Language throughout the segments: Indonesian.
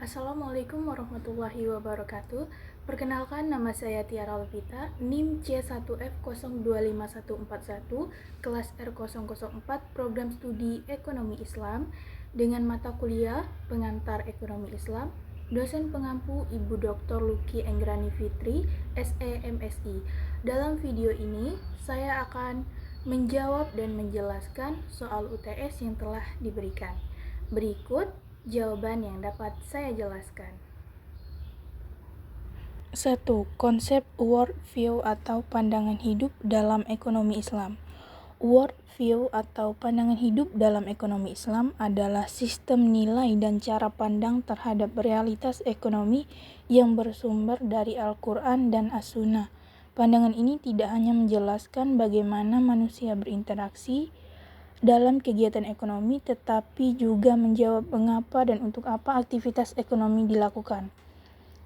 Assalamualaikum warahmatullahi wabarakatuh. Perkenalkan, nama saya Tiara Levita, NIM C1F025141, kelas R004, program studi Ekonomi Islam, dengan mata kuliah Pengantar Ekonomi Islam, dosen pengampu Ibu Dr. Luki Enggrani Fitri, SE MSI. Dalam video ini, saya akan menjawab dan menjelaskan soal UTS yang telah diberikan. Berikut jawaban yang dapat saya jelaskan. 1. Konsep world view atau pandangan hidup dalam ekonomi Islam. World view atau pandangan hidup dalam ekonomi Islam adalah sistem nilai dan cara pandang terhadap realitas ekonomi yang bersumber dari Al-Quran dan As-Sunnah. Pandangan ini tidak hanya menjelaskan bagaimana manusia berinteraksi dalam kegiatan ekonomi, tetapi juga menjawab mengapa dan untuk apa aktivitas ekonomi dilakukan.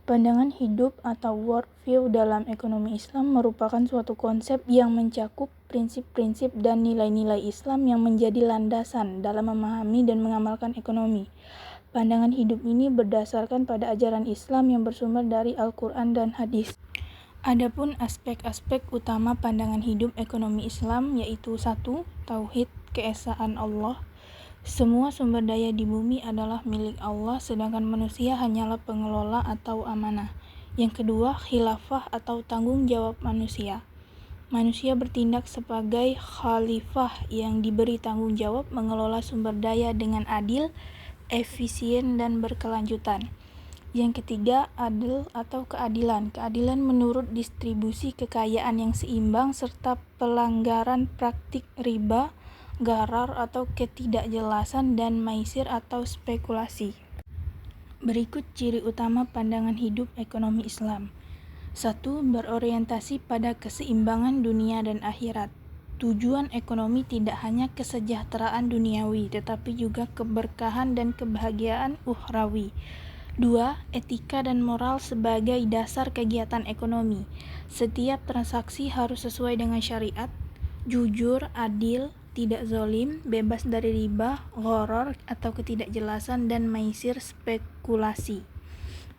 Pandangan hidup atau world view dalam ekonomi Islam merupakan suatu konsep yang mencakup prinsip-prinsip dan nilai-nilai Islam yang menjadi landasan dalam memahami dan mengamalkan ekonomi. Pandangan hidup ini berdasarkan pada ajaran Islam yang bersumber dari Al-Quran dan Hadis. Adapun aspek-aspek utama pandangan hidup ekonomi Islam yaitu 1. Tauhid, keesaan Allah. Semua sumber daya di bumi adalah milik Allah, sedangkan manusia hanyalah pengelola atau amanah. Yang kedua, khilafah atau tanggung jawab manusia. Manusia bertindak sebagai khalifah yang diberi tanggung jawab mengelola sumber daya dengan adil, efisien, dan berkelanjutan. Yang ketiga, adil atau keadilan. Keadilan menurut distribusi kekayaan yang seimbang serta pelanggaran praktik riba, gharar atau ketidakjelasan, dan maisir atau spekulasi. Berikut ciri utama pandangan hidup ekonomi Islam. 1. Berorientasi pada keseimbangan dunia dan akhirat. Tujuan ekonomi tidak hanya kesejahteraan duniawi, tetapi juga keberkahan dan kebahagiaan ukhrawi. 2. Etika dan moral sebagai dasar kegiatan ekonomi. Setiap transaksi harus sesuai dengan syariat, jujur, adil, tidak zalim, bebas dari riba, gharar atau ketidakjelasan, dan maisir spekulasi.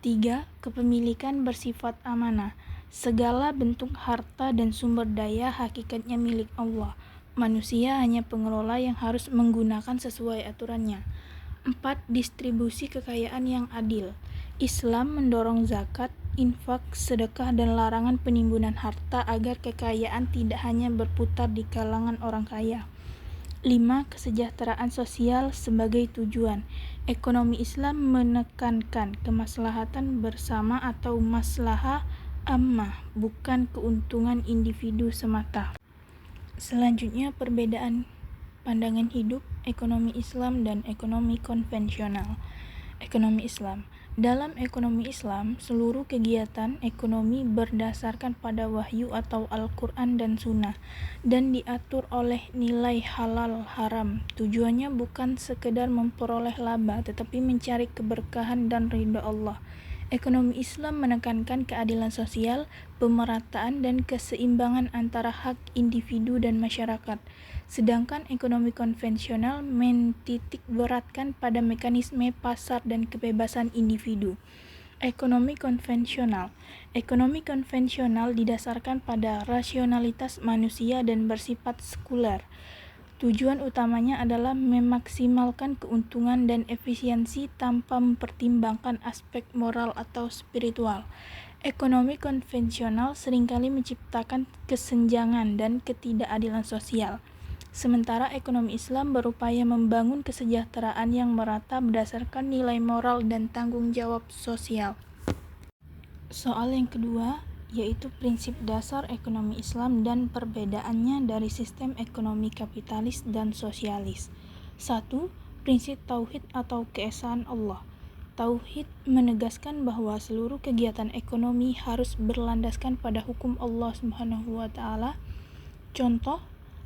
3. Kepemilikan bersifat amanah. Segala bentuk harta dan sumber daya hakikatnya milik Allah. Manusia hanya pengelola yang harus menggunakan sesuai aturannya. 4. Distribusi kekayaan yang adil. Islam mendorong zakat, infak, sedekah, dan larangan penimbunan harta agar kekayaan tidak hanya berputar di kalangan orang kaya. 5. Kesejahteraan sosial sebagai tujuan. Ekonomi Islam menekankan kemaslahatan bersama atau maslahah ammah, bukan keuntungan individu semata. Selanjutnya, perbedaan pandangan hidup ekonomi Islam dan ekonomi konvensional. Ekonomi Islam. Dalam ekonomi Islam, seluruh kegiatan ekonomi berdasarkan pada wahyu atau Al-Quran dan Sunnah dan diatur oleh nilai halal haram. Tujuannya bukan sekedar memperoleh laba, tetapi mencari keberkahan dan ridha Allah. Ekonomi Islam menekankan keadilan sosial, pemerataan, dan keseimbangan antara hak individu dan masyarakat. Sedangkan ekonomi konvensional mentitik beratkan pada mekanisme pasar dan kebebasan individu. Ekonomi konvensional. Ekonomi konvensional didasarkan pada rasionalitas manusia dan bersifat sekuler. Tujuan utamanya adalah memaksimalkan keuntungan dan efisiensi tanpa mempertimbangkan aspek moral atau spiritual. Ekonomi konvensional seringkali menciptakan kesenjangan dan ketidakadilan sosial. Sementara ekonomi Islam berupaya membangun kesejahteraan yang merata berdasarkan nilai moral dan tanggung jawab sosial. Soal yang kedua yaitu prinsip dasar ekonomi Islam dan perbedaannya dari sistem ekonomi kapitalis dan sosialis. 1. Prinsip tauhid atau keesaan Allah. Tauhid menegaskan bahwa seluruh kegiatan ekonomi harus berlandaskan pada hukum Allah Subhanahu wa taala. Contoh,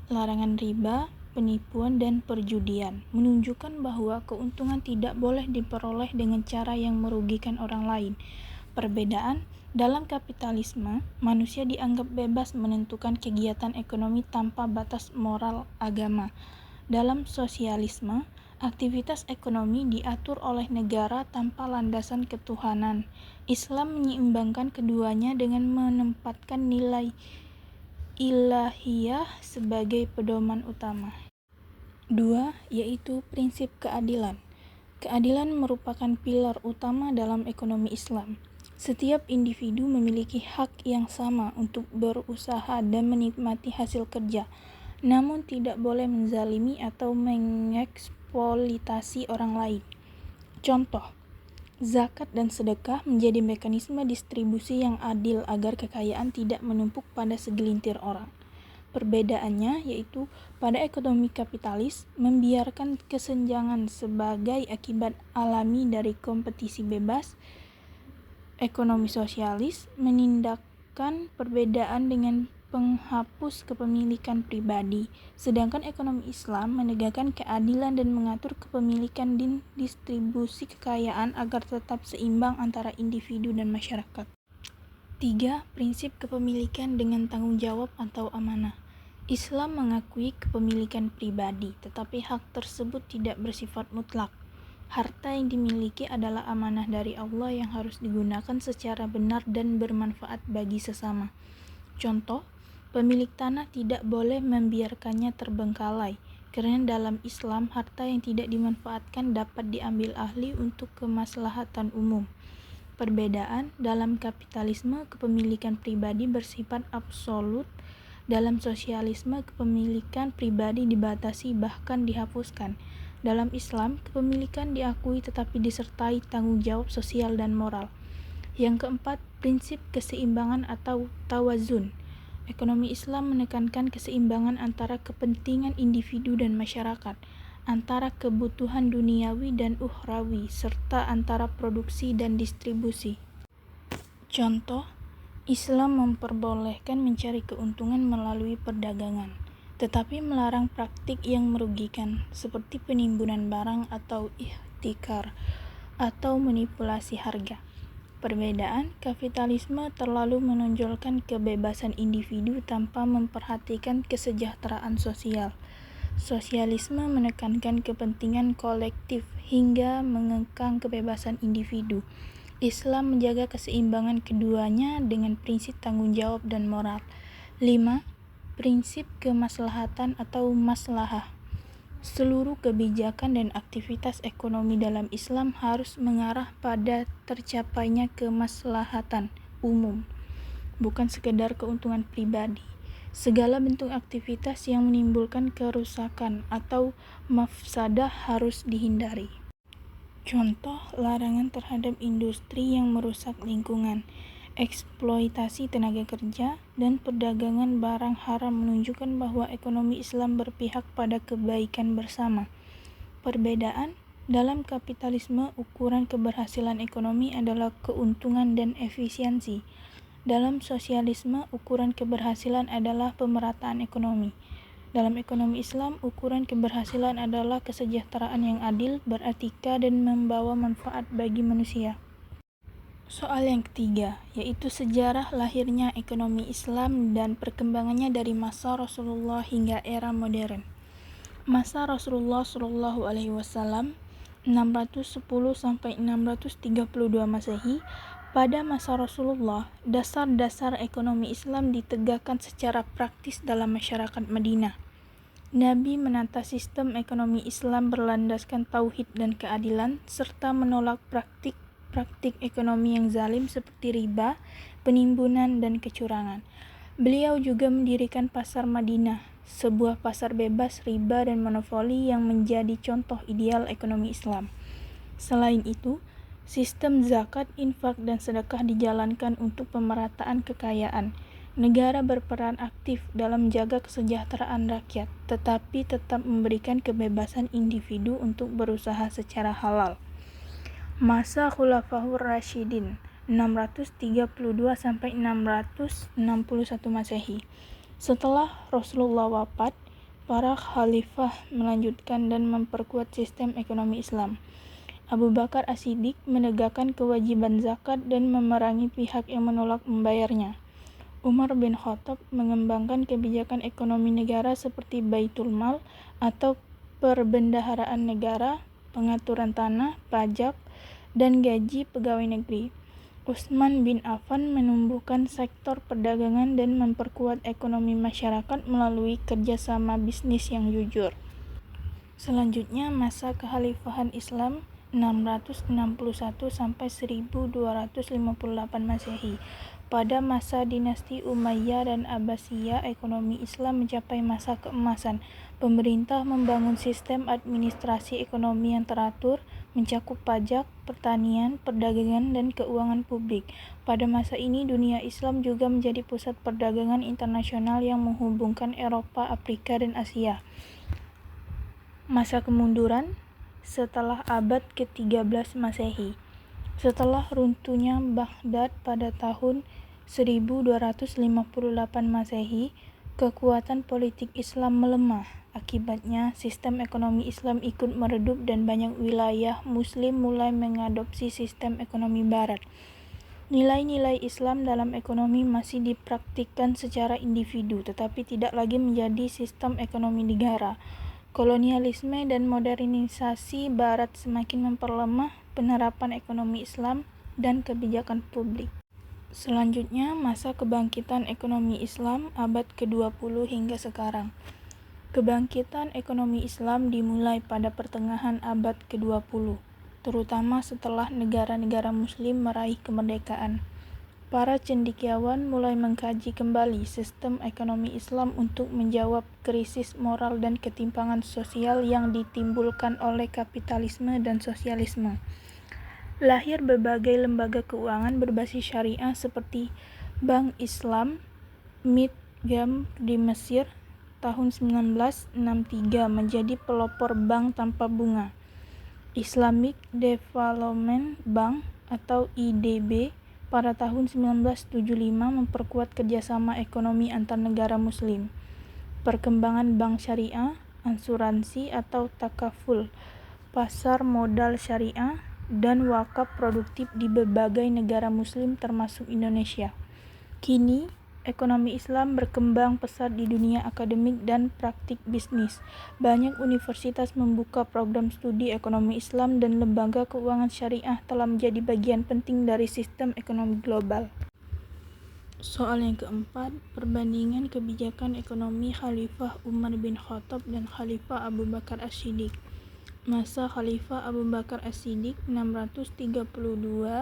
larangan riba, penipuan, dan perjudian menunjukkan bahwa keuntungan tidak boleh diperoleh dengan cara yang merugikan orang lain. Perbedaan, dalam kapitalisme, manusia dianggap bebas menentukan kegiatan ekonomi tanpa batas moral agama. Dalam sosialisme, Aktivitas ekonomi diatur oleh negara tanpa landasan ketuhanan. Islam menyeimbangkan keduanya dengan menempatkan nilai ilahiyah sebagai pedoman utama. 2. Yaitu prinsip keadilan. Keadilan merupakan pilar utama dalam ekonomi Islam. Setiap individu memiliki hak yang sama untuk berusaha dan menikmati hasil kerja, namun tidak boleh menzalimi atau mengeksploitasi orang lain. Contoh, zakat dan sedekah menjadi mekanisme distribusi yang adil agar kekayaan tidak menumpuk pada segelintir orang. Perbedaannya yaitu pada ekonomi kapitalis membiarkan kesenjangan sebagai akibat alami dari kompetisi bebas. Ekonomi sosialis menindakkan perbedaan dengan penghapus kepemilikan pribadi, sedangkan ekonomi Islam menegakkan keadilan dan mengatur kepemilikan dan distribusi kekayaan agar tetap seimbang antara individu dan masyarakat. 3. Prinsip kepemilikan dengan tanggung jawab atau amanah. Islam mengakui kepemilikan pribadi, tetapi hak tersebut tidak bersifat mutlak. Harta yang dimiliki adalah amanah dari Allah yang harus digunakan secara benar dan bermanfaat bagi sesama. Contoh, pemilik tanah tidak boleh membiarkannya terbengkalai, karena dalam Islam harta yang tidak dimanfaatkan dapat diambil ahli untuk kemaslahatan umum. Perbedaan dalam kapitalisme, kepemilikan pribadi bersifat absolut. Dalam sosialisme, kepemilikan pribadi dibatasi bahkan dihapuskan. Dalam Islam, kepemilikan diakui tetapi disertai tanggung jawab sosial dan moral. Yang keempat, prinsip keseimbangan atau tawazun. Ekonomi Islam menekankan keseimbangan antara kepentingan individu dan masyarakat, antara kebutuhan duniawi dan ukhrawi, serta antara produksi dan distribusi. Contoh, Islam memperbolehkan mencari keuntungan melalui perdagangan, tetapi melarang praktik yang merugikan seperti penimbunan barang atau ihtikar atau manipulasi harga. Perbedaan, kapitalisme terlalu menonjolkan kebebasan individu tanpa memperhatikan kesejahteraan sosial. Sosialisme menekankan kepentingan kolektif hingga mengekang kebebasan individu. Islam menjaga keseimbangan keduanya dengan prinsip tanggung jawab dan moral. 5. Prinsip kemaslahatan atau maslahah. Seluruh kebijakan dan aktivitas ekonomi dalam Islam harus mengarah pada tercapainya kemaslahatan umum, bukan sekedar keuntungan pribadi. Segala bentuk aktivitas yang menimbulkan kerusakan atau mafsadah harus dihindari. Contoh, larangan terhadap industri yang merusak lingkungan, eksploitasi tenaga kerja, dan perdagangan barang haram menunjukkan bahwa ekonomi Islam berpihak pada kebaikan bersama. Perbedaan, dalam kapitalisme ukuran keberhasilan ekonomi adalah keuntungan dan efisiensi. Dalam sosialisme ukuran keberhasilan adalah pemerataan ekonomi. Dalam ekonomi Islam, ukuran keberhasilan adalah kesejahteraan yang adil, beretika, dan membawa manfaat bagi manusia. Soal yang ketiga, yaitu sejarah lahirnya ekonomi Islam dan perkembangannya dari masa Rasulullah hingga era modern. Masa Rasulullah SAW 610-632 Masehi. Pada masa Rasulullah, dasar-dasar ekonomi Islam ditegakkan secara praktis dalam masyarakat Madinah. Nabi menata sistem ekonomi Islam berlandaskan tauhid dan keadilan, serta menolak praktik ekonomi yang zalim seperti riba, penimbunan, dan kecurangan. Beliau juga mendirikan pasar Madinah, sebuah pasar bebas riba dan monopoli yang menjadi contoh ideal ekonomi Islam. Selain itu, sistem zakat, infak, dan sedekah dijalankan untuk pemerataan kekayaan. Negara berperan aktif dalam menjaga kesejahteraan rakyat, tetapi tetap memberikan kebebasan individu untuk berusaha secara halal. Masa Khulafaur Rasyidin 632-661 Masehi. Setelah Rasulullah wafat, para khalifah melanjutkan dan memperkuat sistem ekonomi Islam. Abu Bakar As-Siddiq menegakkan kewajiban zakat dan memerangi pihak yang menolak membayarnya. Umar bin Khattab mengembangkan kebijakan ekonomi negara seperti Baitul Mal atau perbendaharaan negara, pengaturan tanah, pajak, dan gaji pegawai negeri. Utsman bin Affan menumbuhkan sektor perdagangan dan memperkuat ekonomi masyarakat melalui kerjasama bisnis yang jujur. Selanjutnya, masa kekhalifahan Islam 661 sampai 1258 Masehi. Pada masa dinasti Umayyah dan Abbasiyah, ekonomi Islam mencapai masa keemasan. Pemerintah membangun sistem administrasi ekonomi yang teratur, mencakup pajak, pertanian, perdagangan, dan keuangan publik. Pada masa ini, dunia Islam juga menjadi pusat perdagangan internasional yang menghubungkan Eropa, Afrika, dan Asia. Masa kemunduran setelah abad ke-13 Masehi. Setelah runtuhnya Baghdad pada tahun 1258 Masehi, kekuatan politik Islam melemah. Akibatnya, sistem ekonomi Islam ikut meredup dan banyak wilayah Muslim mulai mengadopsi sistem ekonomi Barat. Nilai-nilai Islam dalam ekonomi masih dipraktikkan secara individu, tetapi tidak lagi menjadi sistem ekonomi negara. Kolonialisme dan modernisasi Barat semakin memperlemah penerapan ekonomi Islam dan kebijakan publik. Selanjutnya, masa kebangkitan ekonomi Islam abad ke-20 hingga sekarang. Kebangkitan ekonomi Islam dimulai pada pertengahan abad ke-20, terutama setelah negara-negara Muslim meraih kemerdekaan. Para cendekiawan mulai mengkaji kembali sistem ekonomi Islam untuk menjawab krisis moral dan ketimpangan sosial yang ditimbulkan oleh kapitalisme dan sosialisme. Lahir berbagai lembaga keuangan berbasis syariah seperti Bank Islam Midgham di Mesir tahun 1963 menjadi pelopor bank tanpa bunga. Islamic Development Bank atau IDB pada tahun 1975 memperkuat kerjasama ekonomi antar negara Muslim. Perkembangan bank syariah, asuransi atau takaful, pasar modal syariah, dan wakaf produktif di berbagai negara Muslim termasuk Indonesia. Kini, ekonomi Islam berkembang pesat di dunia akademik dan praktik bisnis. Banyak universitas membuka program studi ekonomi Islam dan lembaga keuangan syariah telah menjadi bagian penting dari sistem ekonomi global. Soal yang keempat, perbandingan kebijakan ekonomi Khalifah Umar bin Khattab dan Khalifah Abu Bakar As-Siddiq. Masa Khalifah Abu Bakar As-Siddiq 632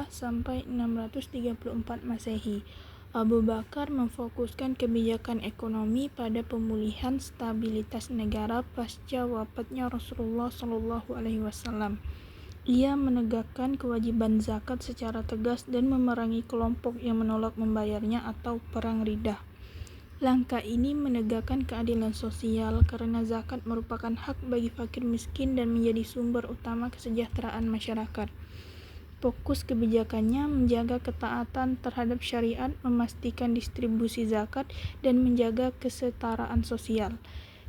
sampai 634 Masehi. Abu Bakar memfokuskan kebijakan ekonomi pada pemulihan stabilitas negara pasca wafatnya Rasulullah SAW. Ia menegakkan kewajiban zakat secara tegas dan memerangi kelompok yang menolak membayarnya atau perang Riddah. Langkah ini menegakkan keadilan sosial karena zakat merupakan hak bagi fakir miskin dan menjadi sumber utama kesejahteraan masyarakat. Fokus kebijakannya menjaga ketaatan terhadap syariat, memastikan distribusi zakat, dan menjaga kesetaraan sosial.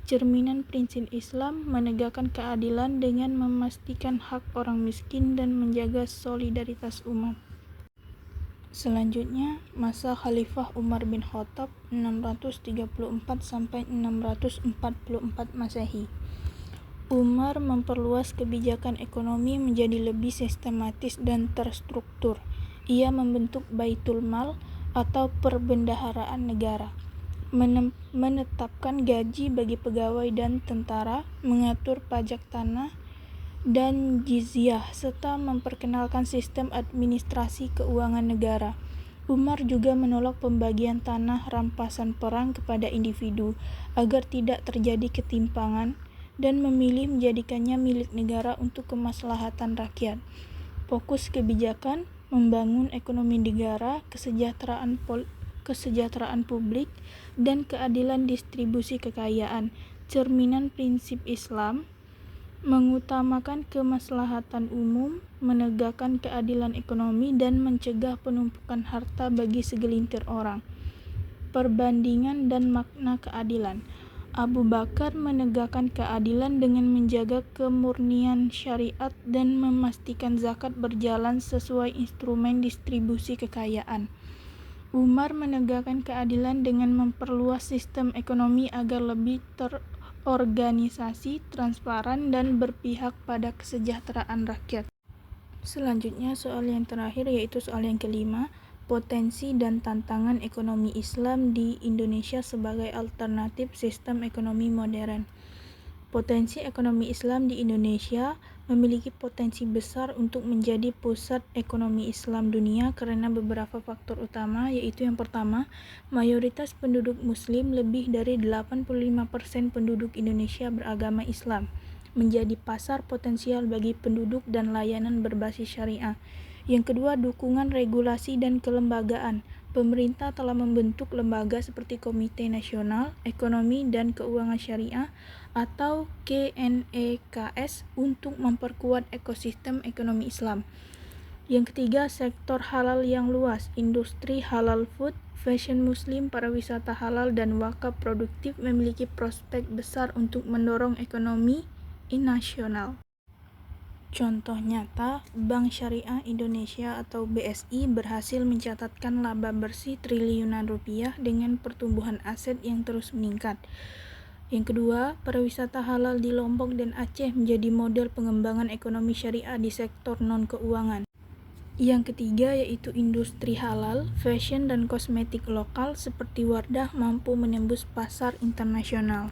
Cerminan prinsip Islam menegakkan keadilan dengan memastikan hak orang miskin dan menjaga solidaritas umat. Selanjutnya, masa Khalifah Umar bin Khattab 634 sampai 644 Masehi. Umar memperluas kebijakan ekonomi menjadi lebih sistematis dan terstruktur. Ia membentuk Baitul Mal atau perbendaharaan negara, menetapkan gaji bagi pegawai dan tentara, mengatur pajak tanah dan jizyah, serta memperkenalkan sistem administrasi keuangan negara. Umar juga menolak pembagian tanah rampasan perang kepada individu agar tidak terjadi ketimpangan dan memilih menjadikannya milik negara untuk kemaslahatan rakyat. Fokus kebijakan membangun ekonomi negara, kesejahteraan publik, dan keadilan distribusi kekayaan. Cerminan prinsip Islam mengutamakan kemaslahatan umum, menegakkan keadilan ekonomi, dan mencegah penumpukan harta bagi segelintir orang. Perbandingan dan makna keadilan. Abu Bakar menegakkan keadilan dengan menjaga kemurnian syariat dan memastikan zakat berjalan sesuai instrumen distribusi kekayaan. Umar menegakkan keadilan dengan memperluas sistem ekonomi agar lebih berorganisasi, transparan, dan berpihak pada kesejahteraan rakyat. Selanjutnya, soal yang terakhir yaitu soal yang kelima, potensi dan tantangan ekonomi Islam di Indonesia sebagai alternatif sistem ekonomi modern. Potensi ekonomi Islam di Indonesia memiliki potensi besar untuk menjadi pusat ekonomi Islam dunia karena beberapa faktor utama, yaitu yang pertama, mayoritas penduduk Muslim lebih dari 85% penduduk Indonesia beragama Islam, menjadi pasar potensial bagi penduduk dan layanan berbasis syariah. Yang kedua, dukungan regulasi dan kelembagaan. Pemerintah telah membentuk lembaga seperti Komite Nasional Ekonomi dan Keuangan Syariah atau KNEKS untuk memperkuat ekosistem ekonomi Islam. Yang ketiga, sektor halal yang luas. Industri halal food, fashion muslim, pariwisata halal, dan wakaf produktif memiliki prospek besar untuk mendorong ekonomi nasional. Contoh nyata, Bank Syariah Indonesia atau BSI berhasil mencatatkan laba bersih triliunan rupiah dengan pertumbuhan aset yang terus meningkat. Yang kedua, pariwisata halal di Lombok dan Aceh menjadi model pengembangan ekonomi syariah di sektor non-keuangan. Yang ketiga yaitu industri halal, fashion, dan kosmetik lokal seperti Wardah mampu menembus pasar internasional.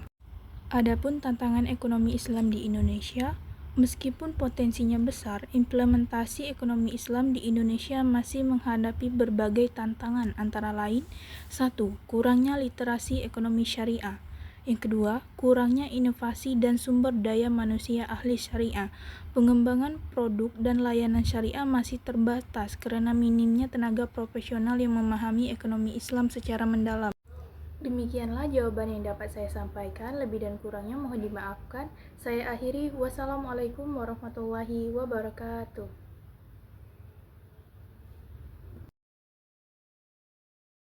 Adapun tantangan ekonomi Islam di Indonesia, meskipun potensinya besar, implementasi ekonomi Islam di Indonesia masih menghadapi berbagai tantangan antara lain 1. Kurangnya literasi ekonomi syariah. Yang kedua, kurangnya inovasi dan sumber daya manusia ahli syariah. Pengembangan produk dan layanan syariah masih terbatas karena minimnya tenaga profesional yang memahami ekonomi Islam secara mendalam. Demikianlah jawaban yang dapat saya sampaikan, lebih dan kurangnya mohon dimaafkan. Saya akhiri, wassalamualaikum warahmatullahi wabarakatuh.